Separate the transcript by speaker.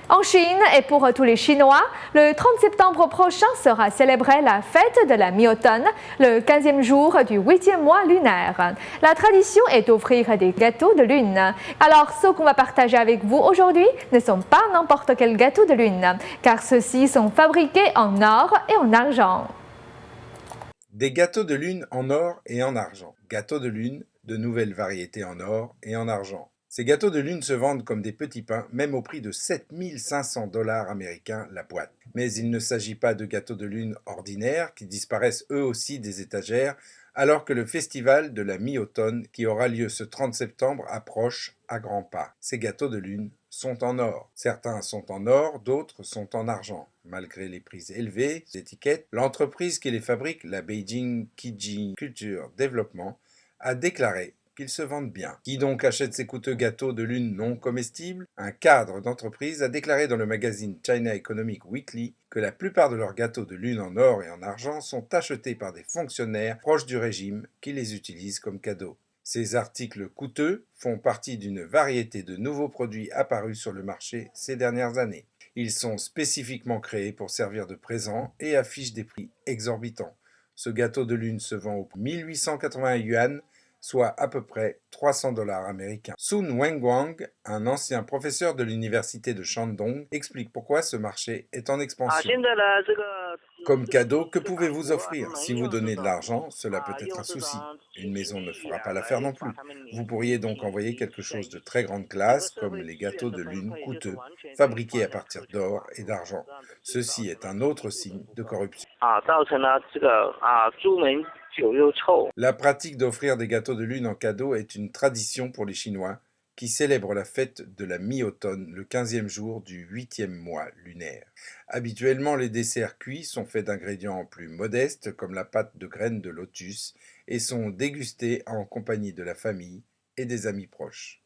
Speaker 1: En Chine et pour tous les Chinois, le 30 septembre prochain sera célébrée la fête de la mi-automne, le 15e jour du 8e mois lunaire. La tradition est d'offrir des gâteaux de lune. Alors, ceux qu'on va partager avec vous aujourd'hui ne sont pas n'importe quel gâteau de lune, car ceux-ci sont fabriqués en or et en argent.
Speaker 2: Des gâteaux de lune en or et en argent. Gâteaux de lune, de nouvelles variétés en or et en argent. Ces gâteaux de lune se vendent comme des petits pains, même au prix de 7 500 $ américains la boîte. Mais il ne s'agit pas de gâteaux de lune ordinaires qui disparaissent eux aussi des étagères, alors que le festival de la mi-automne qui aura lieu ce 30 septembre approche à grands pas. Ces gâteaux de lune sont en or. Certains sont en or, d'autres sont en argent. Malgré les prix élevés des étiquettes, l'entreprise qui les fabrique, la Beijing Qiji Culture Development, a déclaré qu'ils se vendent bien. Qui donc achète ces coûteux gâteaux de lune non comestibles? Un cadre d'entreprise a déclaré dans le magazine China Economic Weekly que la plupart de leurs gâteaux de lune en or et en argent sont achetés par des fonctionnaires proches du régime qui les utilisent comme cadeaux. Ces articles coûteux font partie d'une variété de nouveaux produits apparus sur le marché ces dernières années. Ils sont spécifiquement créés pour servir de présent et affichent des prix exorbitants. Ce gâteau de lune se vend au 1880 yuan, soit à peu près 300 $ américains. Sun Wenguang, un ancien professeur de l'université de Shandong, explique pourquoi ce marché est en expansion. Comme cadeau, que pouvez-vous offrir? Si vous donnez de l'argent, cela peut être un souci. Une maison ne fera pas l'affaire non plus. Vous pourriez donc envoyer quelque chose de très grande classe, comme les gâteaux de lune coûteux, fabriqués à partir d'or et d'argent. Ceci est un autre signe de corruption. La pratique d'offrir des gâteaux de lune en cadeau est une tradition pour les Chinois qui célèbrent la fête de la mi-automne, le 15e jour du 8e mois lunaire. Habituellement, les desserts cuits sont faits d'ingrédients plus modestes comme la pâte de graines de lotus et sont dégustés en compagnie de la famille et des amis proches.